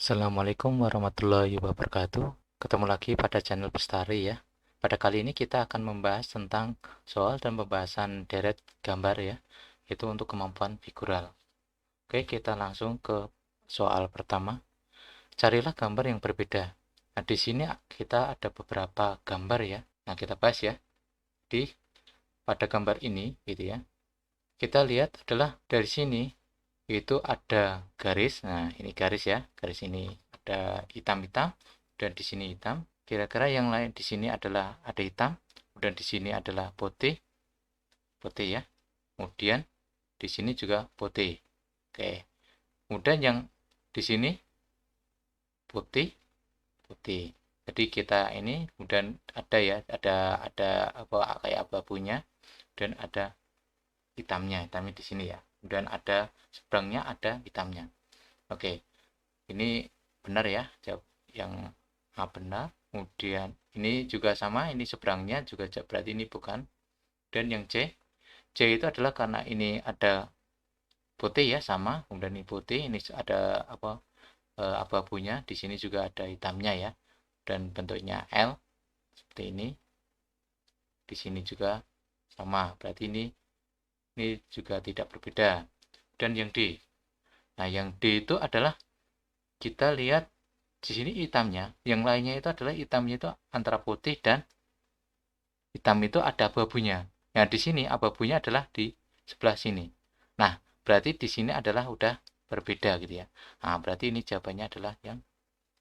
Assalamualaikum warahmatullahi wabarakatuh. Ketemu lagi pada channel Bestari ya. Pada kali ini kita akan membahas tentang soal dan pembahasan deret gambar ya, itu untuk kemampuan figural. Oke, kita langsung ke soal pertama. Carilah gambar yang berbeda. Nah, di sini kita ada beberapa gambar ya. Nah, kita bahas ya. Di pada gambar ini gitu ya. Kita lihat adalah dari sini itu ada garis. Nah, ini garis ya. Garis ini ada hitam-hitam dan di sini hitam. Kira-kira yang lain di sini adalah ada hitam dan di sini adalah putih, putih ya. Kemudian di sini juga putih. Oke. Kemudian yang di sini putih, putih. Jadi kita ini kemudian ada ya, ada apa kayak abu-abunya dan ada hitamnya di sini ya. Kemudian ada seberangnya ada hitamnya. Oke, ini benar ya, jawab yang A benar. Kemudian ini juga sama, ini seberangnya juga berarti ini bukan. Dan yang C itu adalah karena ini ada putih ya sama, kemudian ini putih, ini ada apa abu-abunya, di sini juga ada hitamnya ya. Dan bentuknya L seperti ini. Di sini juga sama, berarti ini juga tidak berbeda. Dan yang D. Nah, yang D itu adalah kita lihat di sini hitamnya, yang lainnya itu adalah hitamnya itu antara putih dan hitam itu ada abu-abunya. Nah, di sini abu-abunya adalah di sebelah sini. Nah, berarti di sini adalah udah berbeda gitu ya. Nah, berarti ini jawabannya adalah yang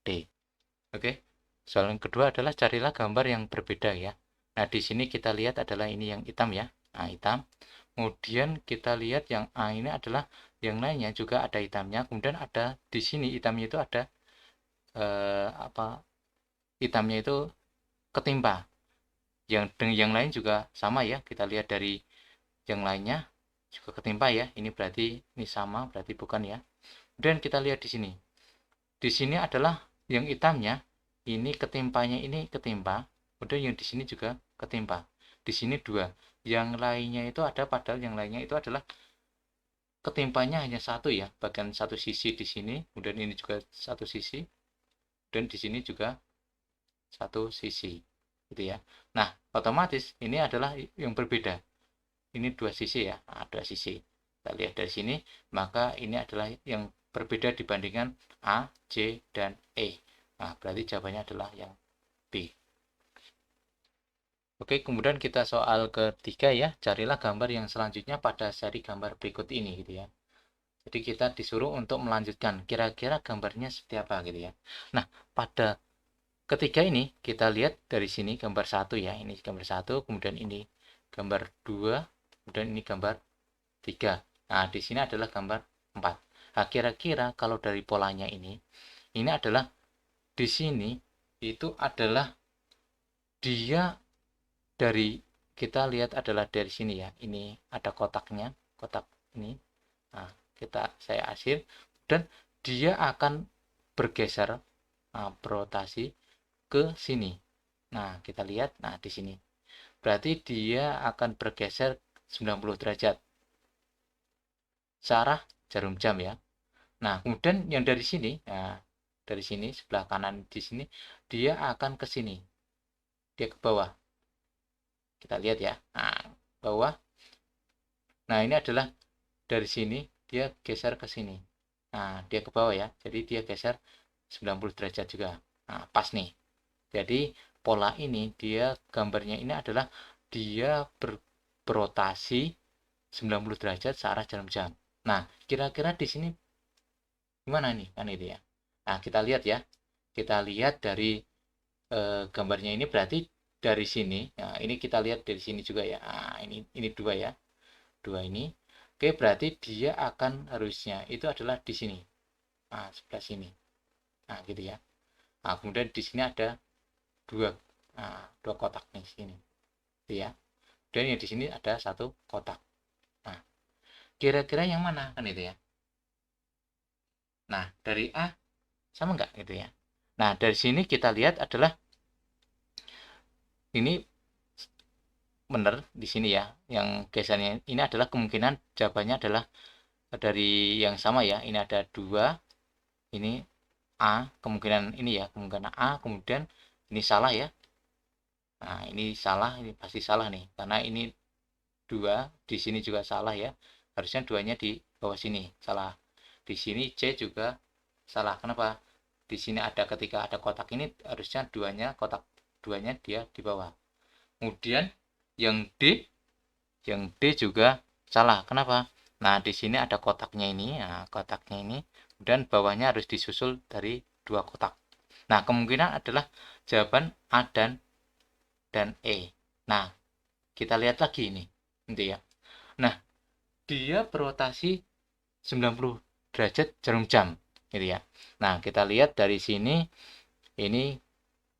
D. Oke. Soal yang kedua adalah carilah gambar yang berbeda ya. Nah, di sini kita lihat adalah ini yang hitam ya. Nah, hitam. Kemudian kita lihat yang A ini adalah yang lainnya juga ada hitamnya. Kemudian ada di sini hitamnya itu ada apa hitamnya itu ketimpa. Yang lain juga sama ya. Kita lihat dari yang lainnya juga ketimpa ya. Ini berarti ini sama, berarti bukan ya. Dan kita lihat di sini. Di sini adalah yang hitamnya ini ketimpanya ini ketimpa. Kemudian yang di sini juga ketimpa. Di sini dua. Yang lainnya itu ada padahal yang lainnya itu adalah ketimpanya hanya satu ya, bagian satu sisi di sini, kemudian ini juga satu sisi, dan di sini juga satu sisi, gitu ya. Nah, otomatis ini adalah yang berbeda. Ini dua sisi ya, nah, dua sisi. Kita lihat dari sini, maka ini adalah yang berbeda dibandingkan A, C, dan E. Nah, berarti jawabannya adalah yang B. Oke, kemudian kita soal ketiga ya, carilah gambar yang selanjutnya pada seri gambar berikut ini gitu ya. Jadi kita disuruh untuk melanjutkan, kira-kira gambarnya seperti apa gitu ya. Nah, pada ketiga ini kita lihat dari sini gambar satu ya, ini gambar satu, kemudian ini gambar dua, kemudian ini gambar tiga. Nah, di sini adalah gambar 4. Nah, kira-kira kalau dari polanya ini adalah di sini itu adalah dia dari kita lihat adalah dari sini ya. Ini ada kotaknya, kotak ini. Nah, saya asir dan dia akan bergeser berotasi ke sini. Nah, kita lihat nah di sini. Berarti dia akan bergeser 90 derajat searah jarum jam ya. Nah, kemudian yang dari sini, nah, dari sini sebelah kanan di sini dia akan ke sini. Dia ke bawah. Kita lihat ya. Nah, bawah. Nah, ini adalah dari sini dia geser ke sini. Nah, dia ke bawah ya. Jadi dia geser 90 derajat juga. Nah, pas nih. Jadi pola ini dia gambarnya ini adalah dia berotasi 90 derajat searah jarum jam. Nah, kira-kira di sini gimana nih kan itu ya. Nah, kita lihat ya. Kita lihat dari gambarnya ini berarti dari sini. Nah, ini kita lihat dari sini juga ya. Nah, ini dua ya. Dua ini. Oke, berarti dia akan harusnya itu adalah di sini. Nah, sebelah sini. Nah, gitu ya. Nah, kemudian di sini ada dua dua kotak nih sini. Gitu ya. Dan yang di sini ada satu kotak. Nah, kira-kira yang mana kan itu ya. Nah, dari A sama enggak gitu ya. Nah, dari sini kita lihat adalah ini benar di sini ya. Yang gesernya ini adalah kemungkinan jawabannya adalah dari yang sama ya. Ini ada dua, ini A, kemungkinan ini ya, kemungkinan A, kemudian ini salah ya. Nah, ini salah, ini pasti salah nih, karena ini 2, di sini juga salah ya. Harusnya duanya di bawah sini, salah. Di sini C juga salah. Kenapa? Di sini ada, ketika ada kotak ini harusnya kotak duanya dia di bawah. Kemudian yang D juga salah. Kenapa? Nah, di sini ada kotaknya ini, nah, kotaknya ini, dan bawahnya harus disusul dari 2 kotak. Nah, kemungkinan adalah jawaban A dan E. Nah, kita lihat lagi ini, gitu ya. Nah, dia berotasi 90 derajat jarum jam, gitu ya. Nah, kita lihat dari sini, ini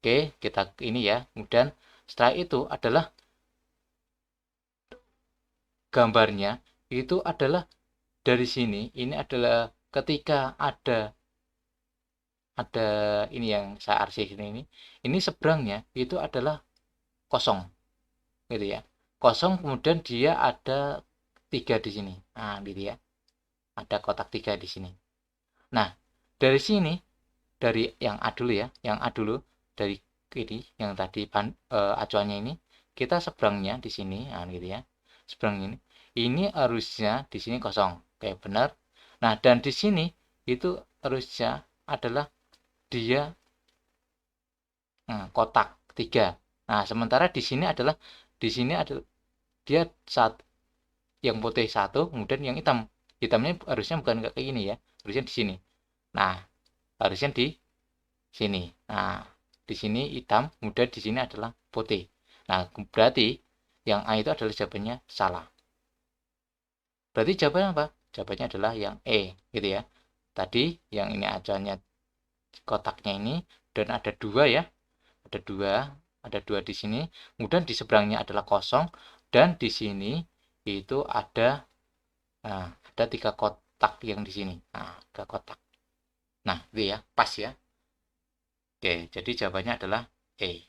oke, kita ini ya. Kemudian setelah itu adalah gambarnya itu adalah dari sini. Ini adalah ketika ada ini yang saya arsip ini seberangnya itu adalah kosong, gitu ya. Kosong, kemudian dia ada 3 di sini. Nah, gitu ya. Ada kotak 3 di sini. Nah, dari sini, dari yang A dulu ya, yang A dulu, dari ini yang tadi acuannya ini, kita seberangnya di sini, nah gitu ya, seberang ini harusnya di sini kosong, kayak benar. Nah, dan di sini itu harusnya adalah dia kotak 3. Nah, sementara di sini adalah dia saat yang putih 1, kemudian yang hitamnya harusnya bukan kayak gini ya, harusnya di sini. Nah, harusnya di sini. Nah, di sini hitam, kemudian di sini adalah putih. Nah, berarti yang A itu adalah jawabannya salah. Berarti jawabannya apa? Jawabannya adalah yang E, gitu ya. Tadi yang ini acuannya kotaknya ini, dan ada 2 ya. Ada dua di sini. Kemudian di seberangnya adalah kosong, dan di sini itu ada 3 kotak yang di sini. Nah, 3 kotak. Nah, itu ya, pas ya. Oke, jadi jawabannya adalah E.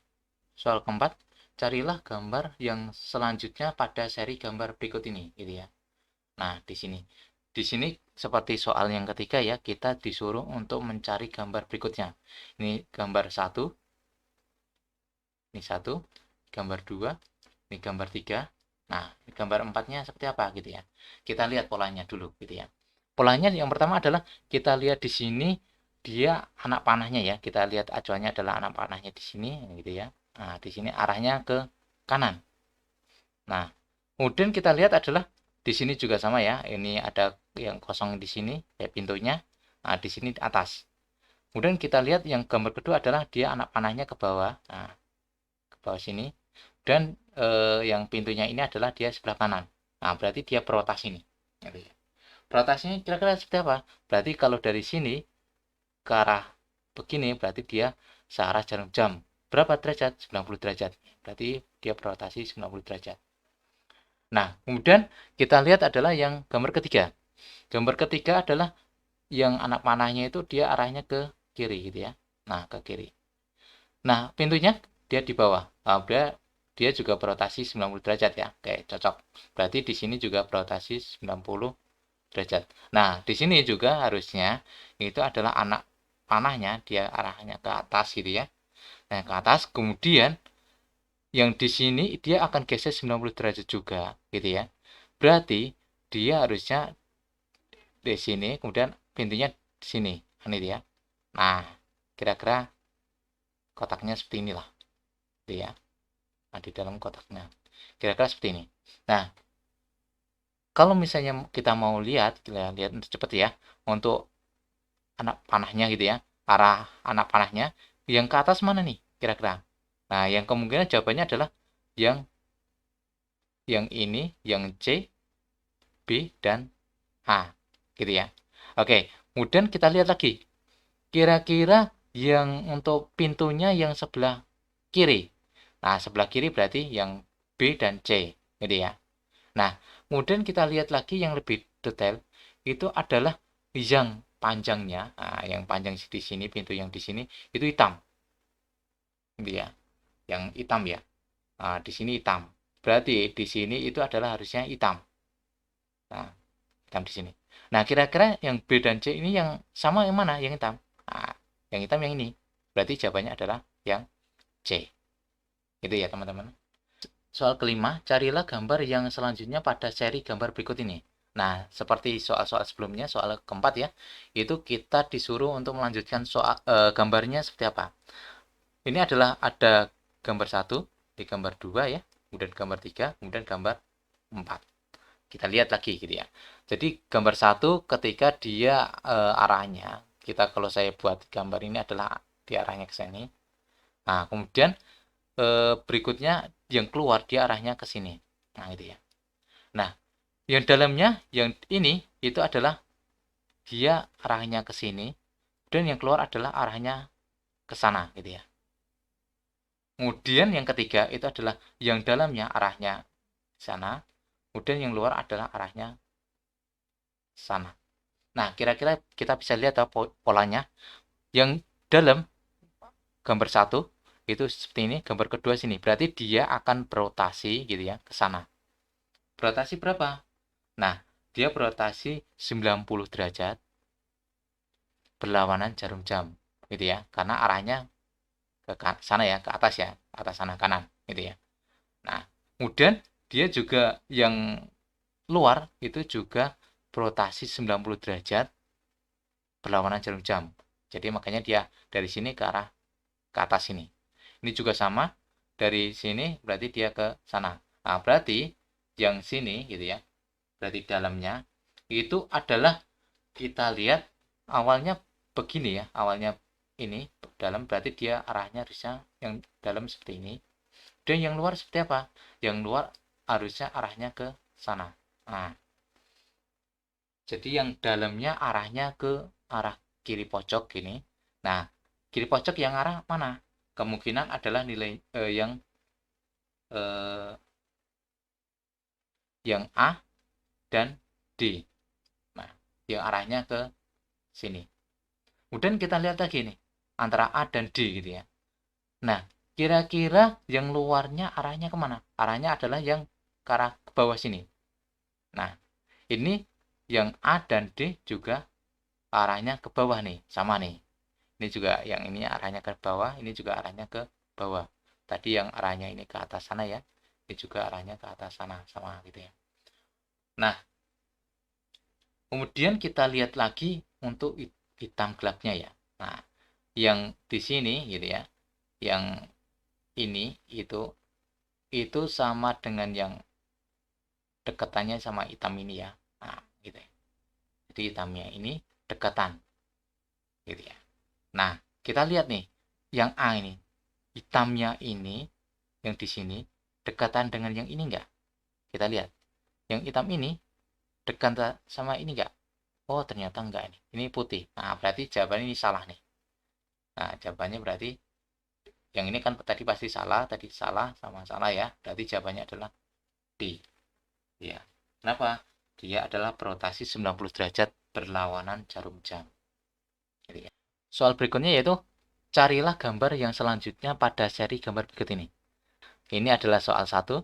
Soal keempat, carilah gambar yang selanjutnya pada seri gambar berikut ini, gitu ya. Nah, di sini seperti soal yang ketiga ya, kita disuruh untuk mencari gambar berikutnya. Ini gambar 1, ini 1, gambar 2, ini gambar 3. Nah, gambar 4-nya seperti apa gitu ya. Kita lihat polanya dulu gitu ya. Polanya yang pertama adalah kita lihat di sini dia anak panahnya ya. Kita lihat acuannya adalah anak panahnya di sini gitu ya. Nah, di sini arahnya ke kanan. Nah, kemudian kita lihat adalah di sini juga sama ya. Ini ada yang kosong di sini kayak pintunya. Nah, di sini atas. Kemudian kita lihat yang gambar kedua adalah dia anak panahnya ke bawah. Nah, ke bawah sini. Dan yang pintunya ini adalah dia sebelah kanan. Nah, berarti dia berotasi nih. Berotasinya kira-kira seperti apa? Berarti kalau dari sini ke arah begini, berarti dia searah jarum jam. Berapa derajat? 90 derajat. Berarti dia berotasi 90 derajat. Nah, kemudian kita lihat adalah yang gambar ketiga. Gambar ketiga adalah yang anak panahnya itu dia arahnya ke kiri gitu ya. Nah, ke kiri. Nah, pintunya dia di bawah. Nah, dia juga berotasi 90 derajat ya. Oke, cocok. Berarti di sini juga berotasi 90 derajat. Nah, di sini juga harusnya itu adalah anak panahnya dia arahnya ke atas gitu ya. Nah, ke atas, kemudian yang di sini dia akan geser 90 derajat juga gitu ya. Berarti dia harusnya di sini, kemudian pintunya di sini, kan itu ya. Nah, kira-kira kotaknya seperti inilah, gitu ya. Nah, di dalam kotaknya, kira-kira seperti ini. Nah, kalau misalnya kita mau lihat, kita lihat cepet ya, untuk anak panahnya gitu ya, arah anak panahnya, yang ke atas mana nih, kira-kira? Nah, yang kemungkinan jawabannya adalah yang ini, yang C, B, dan A, gitu ya. Oke, kemudian kita lihat lagi. Kira-kira yang untuk pintunya yang sebelah kiri. Nah, sebelah kiri berarti yang B dan C, gitu ya. Nah, kemudian kita lihat lagi yang lebih detail, itu adalah yang panjangnya. Nah, yang panjang di sini, pintu yang di sini, itu hitam. Gitu ya. Yang hitam ya. Nah, di sini hitam. Berarti di sini itu adalah harusnya hitam. Nah, hitam di sini. Nah, kira-kira yang B dan C ini yang sama yang mana? Yang hitam. Nah, Yang hitam yang ini. Berarti jawabannya adalah yang C. Itu ya teman-teman. Soal kelima, carilah gambar yang selanjutnya pada seri gambar berikut ini. Nah, seperti soal-soal sebelumnya, soal keempat ya, itu kita disuruh untuk melanjutkan soal gambarnya seperti apa. Ini adalah ada gambar 1, di gambar 2 ya, kemudian gambar 3, kemudian gambar 4. Kita lihat lagi gitu ya. Jadi gambar 1 ketika dia arahnya, kita kalau saya buat gambar ini adalah di arahnya ke sini. Nah, kemudian berikutnya yang keluar dia arahnya ke sini. Nah, itu ya. Nah, yang dalamnya yang ini itu adalah dia arahnya ke sini dan yang keluar adalah arahnya ke sana gitu ya. Kemudian yang ketiga itu adalah yang dalamnya arahnya sana, kemudian yang luar adalah arahnya sana. Nah, kira-kira kita bisa lihat polanya. Yang dalam gambar 1 itu seperti ini, gambar kedua sini. Berarti dia akan berotasi gitu ya ke sana. Berotasi berapa? Nah, dia berotasi 90 derajat berlawanan jarum jam gitu ya. Karena arahnya ke sana ya, ke atas ya, atas sana kanan gitu ya. Nah, kemudian dia juga yang luar itu juga berotasi 90 derajat berlawanan jarum jam. Jadi makanya dia dari sini ke arah ke atas sini. Ini juga sama, dari sini berarti dia ke sana. Nah, berarti yang sini gitu ya, berarti dalamnya itu adalah kita lihat awalnya begini ya, awalnya ini dalam berarti dia arahnya harusnya yang dalam seperti ini. Dan yang luar seperti apa? Yang luar harusnya arahnya ke sana. Nah, jadi yang dalamnya arahnya ke arah kiri pojok gini. Nah, kiri pojok yang arah mana? Kemungkinan adalah nilai eh, yang A dan D. Nah, yang arahnya ke sini. Kemudian kita lihat lagi nih, antara A dan D gitu ya. Nah, kira-kira yang luarnya arahnya kemana? Arahnya adalah yang ke arah ke bawah sini. Nah, ini yang A dan D juga arahnya ke bawah nih, sama nih. Ini juga yang ini arahnya ke bawah, ini juga arahnya ke bawah. Tadi yang arahnya ini ke atas sana ya, ini juga arahnya ke atas sana, sama gitu ya. Nah, kemudian kita lihat lagi untuk hitam gelapnya ya. Nah, yang di sini gitu ya, yang ini itu sama dengan yang deketannya sama hitam ini ya. Nah, gitu ya. Jadi hitamnya ini dekatan gitu ya. Nah, kita lihat nih, yang A ini, hitamnya ini, yang di sini, dekatan dengan yang ini enggak? Kita lihat, yang hitam ini, dekat sama ini enggak? Oh, ternyata enggak nih, ini putih. Nah, berarti jawabannya ini salah nih. Nah, jawabannya berarti, yang ini kan tadi pasti salah, tadi salah, sama salah ya. Berarti jawabannya adalah D. Ya, kenapa? Dia adalah berotasi 90 derajat berlawanan jarum jam. Gitu ya. Soal berikutnya yaitu carilah gambar yang selanjutnya pada seri gambar berikut ini. Ini adalah soal 1.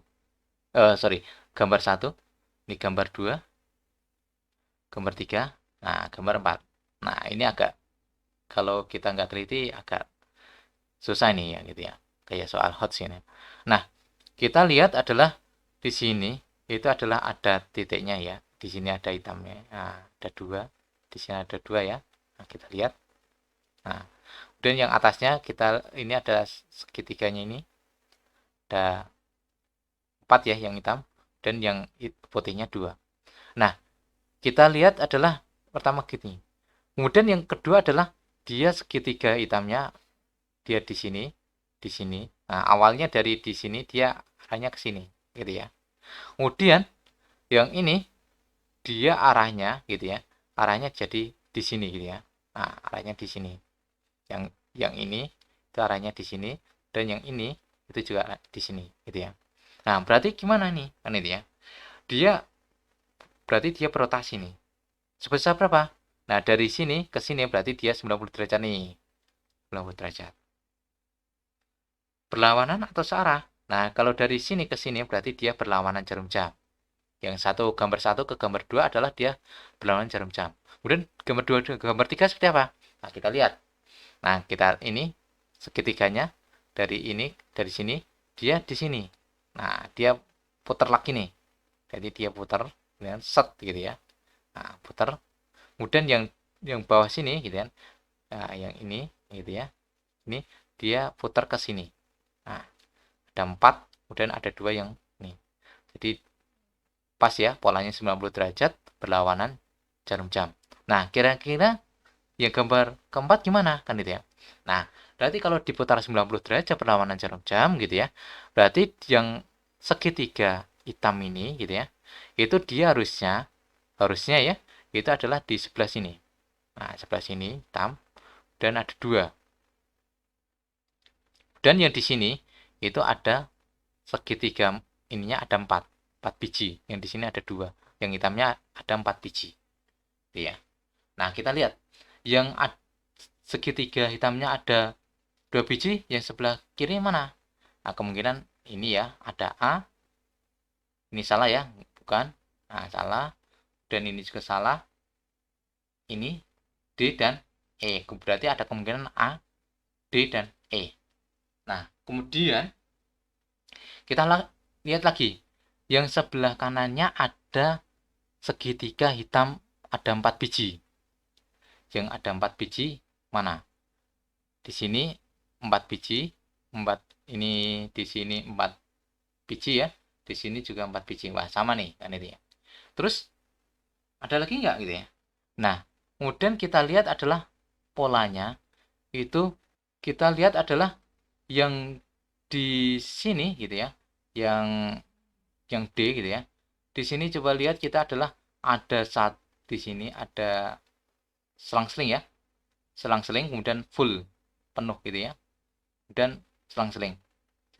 Gambar 1. Ini gambar 2. Gambar 3. Nah, gambar 4. Nah, ini agak kalau kita nggak teliti agak susah nih ya gitu ya. Kayak soal hot sini. Nah, kita lihat adalah di sini itu adalah ada titiknya ya. Di sini ada hitamnya. Nah, ada 2. Di sini ada 2 ya. Nah, kita lihat. Nah, dan yang atasnya kita ini ada segitiganya ini ada 4 ya yang hitam dan yang putihnya 2. Nah, kita lihat adalah pertama gini. Kemudian yang kedua adalah dia segitiga hitamnya dia di sini, di sini. Nah, awalnya dari di sini dia arahnya ke sini, gitu ya. Kemudian yang ini dia arahnya gitu ya. Arahnya jadi di sini gitu ya. Nah, arahnya di sini. Yang ini itu arahnya di sini dan yang ini itu juga di sini gitu ya. Nah, berarti gimana nih? Kan itu ya. Dia berarti dia berotasi nih. Sebesar berapa? Nah, dari sini ke sini berarti dia 90 derajat nih. 90 derajat. Berlawanan atau searah? Nah, kalau dari sini ke sini berarti dia berlawanan jarum jam. Yang gambar 1 ke gambar 2 adalah dia berlawanan jarum jam. Kemudian gambar 2 ke gambar 3 seperti apa? Nah, kita lihat. Nah, kita ini segitiganya dari sini, dia di sini. Nah, dia putar lagi nih. Jadi dia putar dengan set gitu ya. Nah, putar. Kemudian yang bawah sini gitu kan. Nah, yang ini gitu ya. Ini dia putar ke sini. Nah, ada 4, kemudian ada 2 yang ini. Jadi pas ya polanya 90 derajat berlawanan jarum jam. Nah, kira-kira yang gambar keempat gimana kan gitu ya. Nah, berarti kalau diputar 90 derajat berlawanan jarum jam gitu ya. Berarti yang segitiga hitam ini gitu ya. Itu dia harusnya ya itu adalah di sebelah sini. Nah, sebelah sini hitam dan ada 2. Dan yang di sini itu ada segitiga ininya ada 4 biji. Yang di sini ada 2. Yang hitamnya ada 4 biji. Ya. Nah, kita lihat yang segitiga hitamnya ada 2 biji, yang sebelah kiri mana? Nah, kemungkinan ini ya, ada A. Ini salah ya, bukan? Nah, salah. Dan ini juga salah. Ini D dan E. Berarti ada kemungkinan A, D, dan E. Nah, kemudian kita lihat lagi. Yang sebelah kanannya ada segitiga hitam, ada 4 biji. Yang ada 4 biji mana? Di sini 4 biji, 4 ini di sini 4 biji ya. Di sini juga 4 biji. Wah, sama nih kan itu ya. Terus ada lagi nggak gitu ya? Nah, kemudian kita lihat adalah polanya itu kita lihat adalah yang di sini gitu ya. Yang D gitu ya. Di sini coba lihat kita adalah ada di sini ada selang-seling ya. Selang-seling kemudian full penuh gitu ya. Dan selang-seling.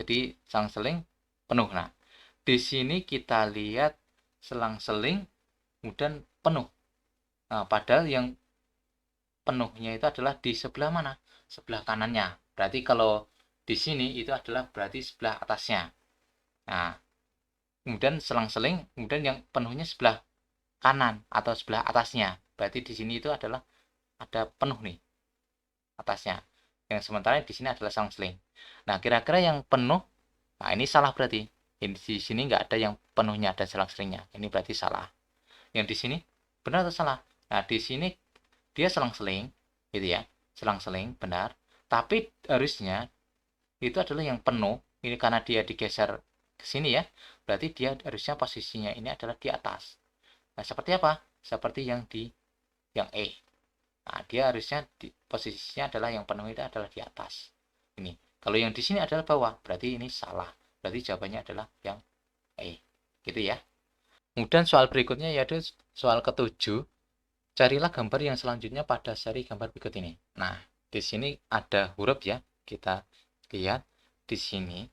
Jadi selang-seling penuh. Nah, di sini kita lihat selang-seling kemudian penuh. Nah, padahal yang penuhnya itu adalah di sebelah mana? Sebelah kanannya. Berarti kalau di sini itu adalah berarti sebelah atasnya. Nah, kemudian selang-seling, kemudian yang penuhnya sebelah kanan atau sebelah atasnya. Berarti di sini itu adalah ada penuh nih atasnya. Yang sementara di sini adalah selang-seling. Nah, kira-kira yang penuh, nah ini salah berarti. Di sini nggak ada yang penuhnya dan selang-selingnya. Ini berarti salah. Yang di sini benar atau salah? Nah, di sini dia selang-seling, gitu ya. Selang-seling, benar. Tapi harusnya itu adalah yang penuh. Ini karena dia digeser ke sini ya. Berarti dia harusnya posisinya ini adalah di atas. Nah, seperti apa? Seperti yang E. Nah, dia harusnya posisinya adalah yang penuh itu adalah di atas. Ini. Kalau yang di sini adalah bawah, berarti ini salah. Berarti jawabannya adalah yang E. Gitu ya. Kemudian soal berikutnya yaitu soal ketujuh. Carilah gambar yang selanjutnya pada seri gambar berikut ini. Nah, di sini ada huruf ya. Kita lihat di sini.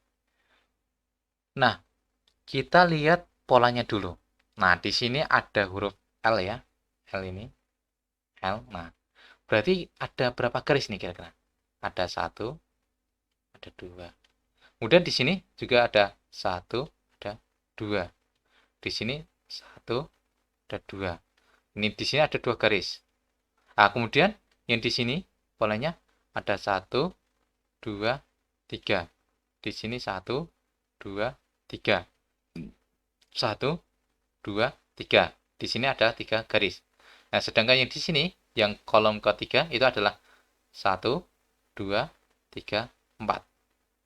Nah, kita lihat polanya dulu. Nah, di sini ada huruf L ya. L ini. L. Nah, berarti ada berapa garis nih kira-kira? Ada 1, ada 2. Kemudian di sini juga ada 1, ada 2. Di sini 1, ada 2. Ini di sini ada 2 garis. Nah, kemudian yang di sini polanya ada 1, 2, 3. Di sini 1, 2, 3. 1, 2, 3. Di sini ada 3 garis. Nah, sedangkan yang di sini, yang kolom ketiga itu adalah 1, 2, 3, 4.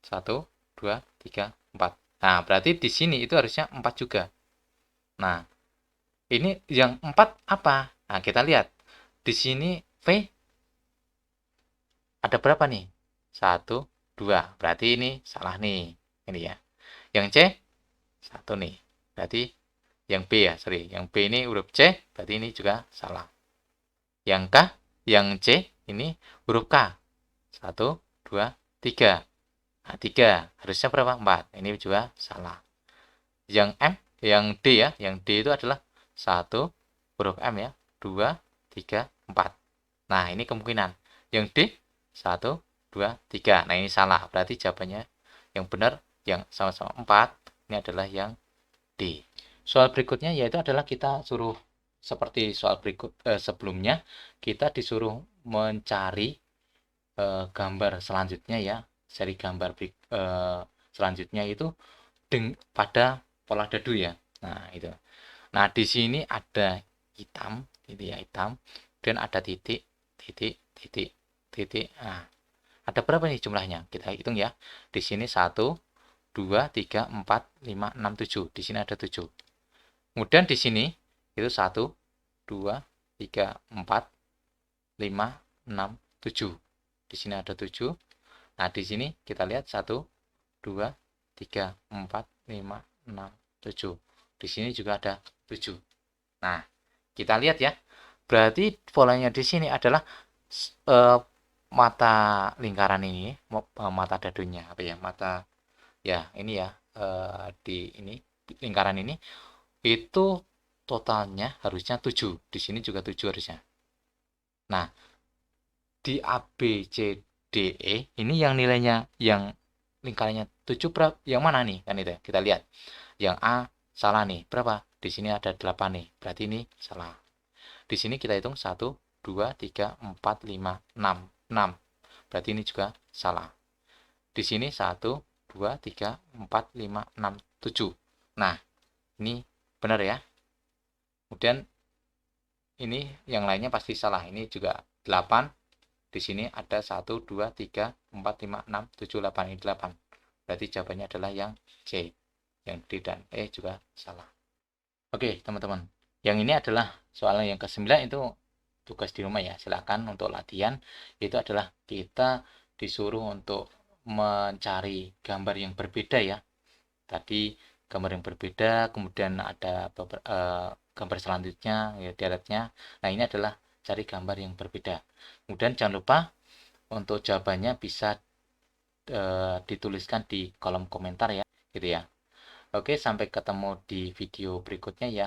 1, 2, 3, 4. Nah, berarti di sini itu harusnya 4 juga. Nah, ini yang 4 apa? Nah, kita lihat. Di sini V ada berapa nih? 1, 2. Berarti ini salah nih. Ini ya. Yang C 1 nih. Berarti yang B ya, sorry. Yang B ini huruf C, berarti ini juga salah. Yang K, yang C ini huruf K. 1, 2, 3. Nah, 3. Harusnya berapa? 4. Ini juga salah. Yang M, yang D ya. Yang D itu adalah 1, huruf M ya. 2, 3, 4. Nah, ini kemungkinan. Yang D, 1, 2, 3. Nah, ini salah. Berarti jawabannya yang benar, yang sama-sama 4, ini adalah yang D. Soal berikutnya yaitu adalah kita suruh, seperti soal sebelumnya, kita disuruh mencari gambar selanjutnya ya, seri gambar selanjutnya itu pada pola dadu ya. Nah, itu. Nah, di sini ada hitam, gitu ya, hitam, dan ada titik, titik, titik, titik. Nah, ada berapa nih jumlahnya? Kita hitung ya. Di sini 1, 2, 3, 4, 5, 6, 7. Di sini ada 7. Kemudian di sini itu 1, 2, 3, 4, 5, 6, 7. Di sini ada 7. Nah, di sini kita lihat 1, 2, 3, 4, 5, 6, 7. Di sini juga ada 7. Nah, kita lihat ya. Berarti polanya di sini adalah eh, mata lingkaran ini, mata dadunya apa ya? Mata ya, ini ya, di ini lingkaran ini itu totalnya harusnya 7. Di sini juga 7 harusnya. Nah, di A, B, C, D, E ini yang nilainya yang lingkarannya 7 berapa? Yang mana nih? Kan itu. Kita lihat. Yang A salah nih. Berapa? Di sini ada 8 nih. Berarti ini salah. Di sini kita hitung 1, 2, 3, 4, 5, 6. 6. Berarti ini juga salah. Di sini 1, 2, 3, 4, 5, 6, 7. Nah, ini benar ya. Kemudian ini yang lainnya pasti salah. Ini juga 8. Di sini ada 1, 2, 3, 4, 5, 6, 7, 8. Ini 8. Berarti jawabannya adalah yang C. Yang D dan E juga salah. Oke, teman-teman. Yang ini adalah soal yang ke-9 itu tugas di rumah ya. Silakan untuk latihan. Itu adalah kita disuruh untuk mencari gambar yang berbeda ya. Tadi gambar yang berbeda, kemudian ada gambar selanjutnya, ya deretnya. Nah, ini adalah cari gambar yang berbeda. Kemudian jangan lupa untuk jawabannya bisa dituliskan di kolom komentar ya, gitu ya. Oke, sampai ketemu di video berikutnya ya.